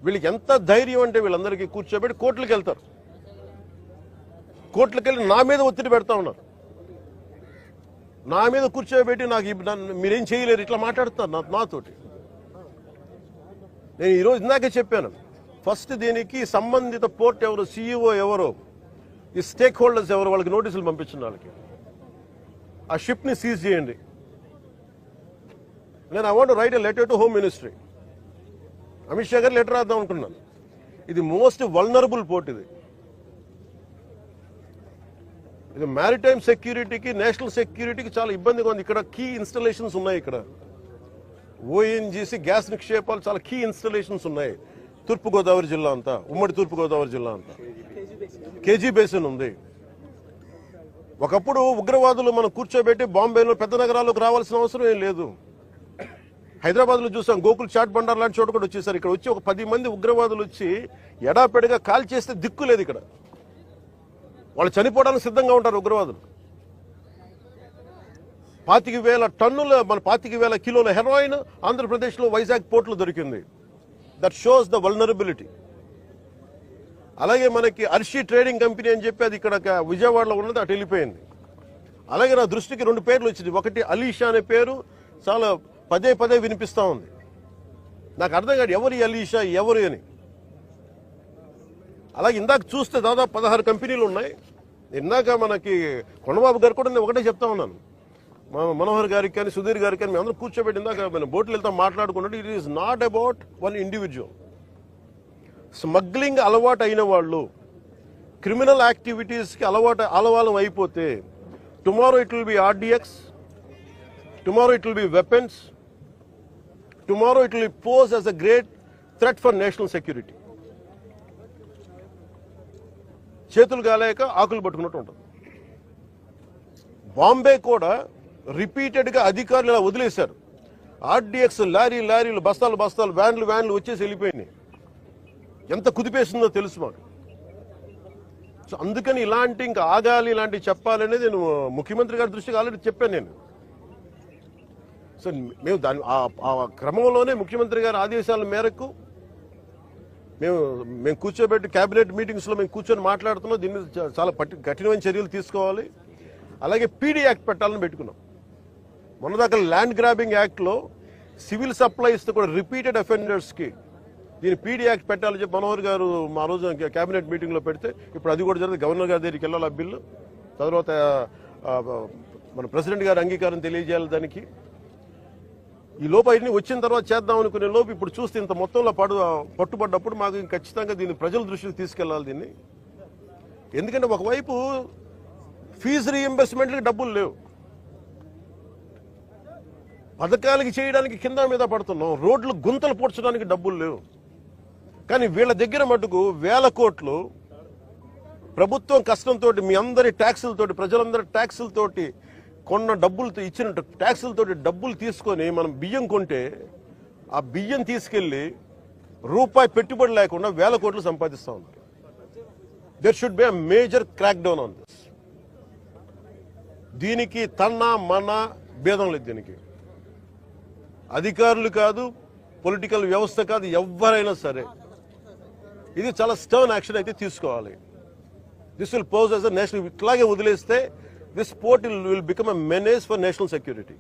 వీళ్ళకి ఎంత ధైర్యం అంటే వీళ్ళందరికీ కూర్చోబెట్టి కోర్టులకు వెళ్తారు. కోర్టులకు వెళ్ళి నా మీద ఒత్తిడి పెడతా ఉన్నారు. నా మీద కూర్చోబెట్టి మీరేం చేయలేరు ఇట్లా మాట్లాడుతున్నారు నాతోటి. నేను ఈరోజు ఇందాకే చెప్పాను, ఫస్ట్ దీనికి సంబంధిత పోర్ట్ ఎవరు, సీఈఓ ఎవరో, ఈ స్టేక్ హోల్డర్స్ ఎవరు, వాళ్ళకి నోటీసులు పంపించిన వాళ్ళకి ఆ షిప్ని సీజ్ చేయండి. నేను I want right a letter to home ministry. Amit Shah గారు లెటర్ రాద్దాం అనుకున్నాను. ఇది మోస్ట్ వల్నరబుల్ పోర్ట్. ఇది మ్యారిటైమ్ సెక్యూరిటీకి, నేషనల్ సెక్యూరిటీకి చాలా ఇబ్బందిగా ఉంది. ఇక్కడ కీ ఇన్స్టలేషన్స్ ఉన్నాయి. ఇక్కడ ఓఎన్జీసీ గ్యాస్ నిక్షేపాలు చాలా కీ ఇన్స్టలేషన్స్ ఉన్నాయి. తూర్పుగోదావరి జిల్లా అంతా, ఉమ్మడి తూర్పుగోదావరి జిల్లా అంతా కేజీ బేసిన్ ఉంది. ఒకప్పుడు ఉగ్రవాదులు మనం కూర్చోబెట్టి బాంబేలో పెద్ద నగరాల్లోకి రావాల్సిన అవసరం ఏం లేదు. హైదరాబాద్లో చూసాం, గోకుల్ చాట్ బండార్ లాంటి చోట కూడా వచ్చేసారు. ఇక్కడ వచ్చి ఒక 10 మంది ఉగ్రవాదులు వచ్చి ఎడాపెడిగా కాల్ చేస్తే దిక్కు లేదు. ఇక్కడ వాళ్ళు చనిపోవడానికి సిద్ధంగా ఉంటారు ఉగ్రవాదులు. 25,000 టన్నుల, మన 25,000 కిలోల హెరాయిన్ ఆంధ్రప్రదేశ్లో వైజాగ్ పోర్టులో దొరికింది. That shows the vulnerability. అలాగే మనకి అర్షి ట్రేడింగ్ కంపెనీ అని చెప్పి అది ఇక్కడ విజయవాడలో ఉన్నది, అటు వెళ్ళిపోయింది. అలాగే నా దృష్టికి 2 పేర్లు వచ్చింది. ఒకటి అలీషా అనే పేరు చాలా పదే పదే వినిపిస్తూ ఉంది. నాకు అర్థం కాదు ఎవరు అలీషా, ఎవరు అని. అలాగే ఇందాక చూస్తే దాదాపు 16 కంపెనీలు ఉన్నాయి. ఇందాక మనకి కొండబాబు గారు కూడా నేను ఒకటే చెప్తా ఉన్నాను, మనోహర్ గారికి కానీ సుధీర్ గారికి కానీ మేమందరం కూర్చోబెట్టి ఇందాక మనం బోట్లు వెళ్తాం మాట్లాడుకున్నట్టు, it is not about one individual. Smuggling అలవాటు అయిన వాళ్ళు, క్రిమినల్ యాక్టివిటీస్కి అలవాలం అయిపోతే, tomorrow it will be RDX, tomorrow it will be weapons, tomorrow it will pose as a great threat for national security. చేతులు కాలేక ఆకులు పట్టుకున్నట్టు ఉంటుంది. బాంబే కూడా రిపీటెడ్గా అధికారులు ఇలా వదిలేశారు. ఆర్డిఎక్స్ లారీలు, బస్తాలు వ్యాన్లు వచ్చేసి వెళ్ళిపోయినాయి. ఎంత కుదిపేస్తుందో తెలుసు మాకు. సో అందుకని ఇంకా ఆగాలి, ఇలాంటివి చెప్పాలనేది నేను ముఖ్యమంత్రి గారి దృష్టికి ఆల్రెడీ చెప్పాను నేను. సో మేము ఆ క్రమంలోనే ముఖ్యమంత్రి గారి ఆదేశాల మేరకు మేము కూర్చోబెట్టి క్యాబినెట్ మీటింగ్స్లో మేము కూర్చొని మాట్లాడుతున్నాం. దీని మీద చాలా కఠినమైన చర్యలు తీసుకోవాలి. అలాగే పీడీ యాక్ట్ పెట్టాలని పెట్టుకున్నాం. మొన్నదాకా ల్యాండ్ గ్రాబింగ్ యాక్ట్లో సివిల్ సప్లైస్తో కూడా రిపీటెడ్ అఫెండర్స్కి దీని పీడీ యాక్ట్ పెట్టాలని చెప్పి మనోహర్ గారు మా రోజు క్యాబినెట్ మీటింగ్లో పెడితే, ఇప్పుడు అది కూడా జరిగింది. గవర్నర్ గారి దగ్గరికి వెళ్ళాలి ఆ బిల్లు. తర్వాత మన ప్రెసిడెంట్ గారి అంగీకారం తెలియజేయాలి దానికి. ఈ లోపు అన్ని వచ్చిన తర్వాత చేద్దాం అనుకునే లోపు ఇప్పుడు చూస్తే ఇంత మొత్తంలో పట్టుబడ్డప్పుడు మాకు ఖచ్చితంగా దీన్ని ప్రజల దృష్టికి తీసుకెళ్లాలి దీన్ని. ఎందుకంటే ఒకవైపు ఫీజు రీఎంబర్స్మెంట్లకి డబ్బులు లేవు, పథకాలకి చేయడానికి కింద మీద పడుతున్నాం, రోడ్లు గుంతలు పూడ్చడానికి డబ్బులు లేవు. కానీ వీళ్ళ దగ్గర మటుకు 1000 కోట్లు ప్రభుత్వం కష్టంతో, మీ అందరి ట్యాక్సులతోటి, ప్రజలందరి ట్యాక్సులతోటి కొన్న డబ్బులతో, ఇచ్చిన ట్యాక్సులతోటి డబ్బులు తీసుకొని మనం బియ్యం కొంటే, ఆ బియ్యం తీసుకెళ్లి రూపాయి పెట్టుబడి లేకుండా 1000 కోట్లు సంపాదిస్తా ఉన్నారు. There should be a major crackdown on this. దీనికి మన భేదం లేదు. దీనికి అధికారులు కాదు, పొలిటికల్ వ్యవస్థ కాదు, ఎవరైనా సరే ఇది చాలా స్టర్న్ యాక్షన్ అయితే తీసుకోవాలి. This will pose as a national. ఇట్లాగే వదిలేస్తే this port will become a menace for national security.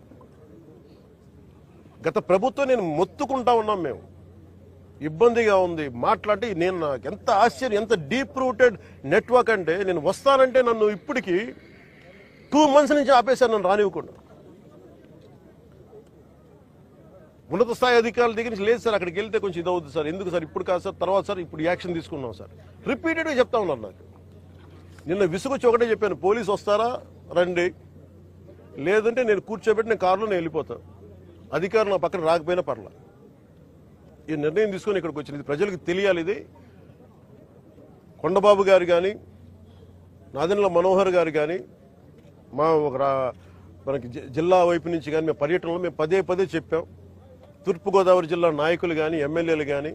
గత ప్రభుత్వం నేను మొత్తుకుంటా ఉన్నాం, మేము ఇబ్బందిగా ఉంది మాట్లాడి. నేను నాకు ఎంత ఆశ్చర్యం, ఎంత డీప్ రూటెడ్ నెట్వర్క్ అంటే, నేను వస్తానంటే నన్ను ఇప్పటికీ 2 months నుంచి ఆపేశారు, నన్ను రానివ్వకుండా. ఉన్నత స్థాయి అధికారుల దగ్గర నుంచి లేదు సార్, అక్కడికి వెళ్తే కొంచెం ఇది అవుతుంది సార్, ఎందుకు సార్, ఇప్పుడు కాదు సార్, తర్వాత సార్, ఇప్పుడు యాక్షన్ తీసుకున్నాం సార్, రిపీటెడ్గా చెప్తా ఉన్నారు నాకు. నిన్న విసుగొచ్చి ఒకటే చెప్పాను, పోలీసు వస్తారా రండి, లేదంటే నేను కూర్చోబెట్టి నేను కారులో నేను వెళ్ళిపోతాను, అధికారులు నా పక్కన రాకపోయినా పర్లా. ఈ నిర్ణయం తీసుకొని ఇక్కడికి వచ్చింది. ఇది ప్రజలకు తెలియాలి. ఇది కొండబాబు గారు కానీ, నాదెండ్ల మనోహర్ గారు కానీ, మనకి జిల్లా వైపు నుంచి కానీ మేము పర్యటనలో మేము పదే చెప్పాం. తూర్పుగోదావరి జిల్లా నాయకులు కానీ, ఎమ్మెల్యేలు కానీ,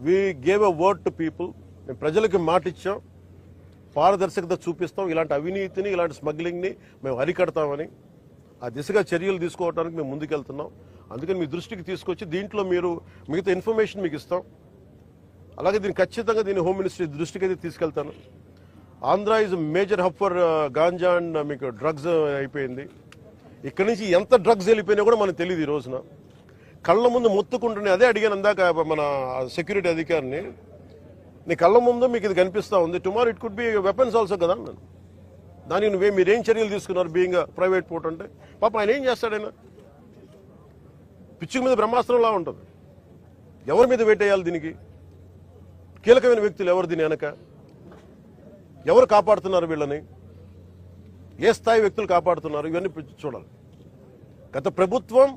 we gave a word to people. మేము ప్రజలకి మాట ఇచ్చాం, పారదర్శకత చూపిస్తాం, ఇలాంటి అవినీతిని, ఇలాంటి స్మగ్లింగ్ని మేము అరికడతామని. ఆ దిశగా చర్యలు తీసుకోవడానికి మేము ముందుకెళ్తున్నాం. అందుకని మీ దృష్టికి తీసుకొచ్చి దీంట్లో మీరు మిగతా ఇన్ఫర్మేషన్ మీకు ఇస్తాం. అలాగే దీన్ని ఖచ్చితంగా దీన్ని హోమ్ మినిస్ట్రీ దృష్టికి అయితే తీసుకెళ్తాను. Andhra is major hub for ganja and మీకు డ్రగ్స్ అయిపోయింది. ఇక్కడి నుంచి ఎంత డ్రగ్స్ వెళ్ళిపోయినా కూడా మనకు తెలియదు. ఈ రోజున కళ్ళ ముందు మొత్తుకుంటున్నాయి. అదే అడిగాను అందాక మన సెక్యూరిటీ అధికారిని, నీ కళ్ళ ముందు మీకు ఇది కనిపిస్తూ ఉంది, tomorrow it could be weapons also కదా అన్నాను. దానికి మీరేం చర్యలు తీసుకున్నారు బీయింగ్ ప్రైవేట్ పోర్ట్ అంటే? పాప ఆయన ఏం చేస్తాడైనా పిచ్చుకు మీద బ్రహ్మాస్త్రంలా ఉంటుంది. ఎవరి మీద వేటేయాలి? దీనికి కీలకమైన వ్యక్తులు ఎవరు? దీని వెనక ఎవరు కాపాడుతున్నారు వీళ్ళని? ఏ స్థాయి వ్యక్తులు కాపాడుతున్నారు? ఇవన్నీ చూడాలి. గత ప్రభుత్వం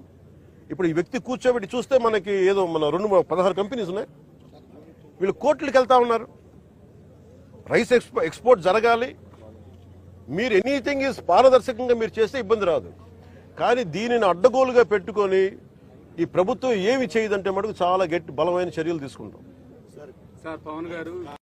ఇప్పుడు ఈ వ్యక్తి కూర్చోబెట్టి చూస్తే మనకి ఏదో మన 16 కంపెనీస్ ఉన్నాయి. వీళ్ళు కోర్టులకు వెళ్తా ఉన్నారు. రైస్ ఎక్స్పోర్ట్ జరగాలి. మీరు ఎనీథింగ్ ఈజ్ పారదర్శకంగా మీరు చేస్తే ఇబ్బంది రాదు. కానీ దీనిని అడ్డగోలుగా పెట్టుకొని ఈ ప్రభుత్వం ఏమి చేయదంటే మటుకు చాలా బలమైన చర్యలు తీసుకుంటాం. సార్ పవన్ గారు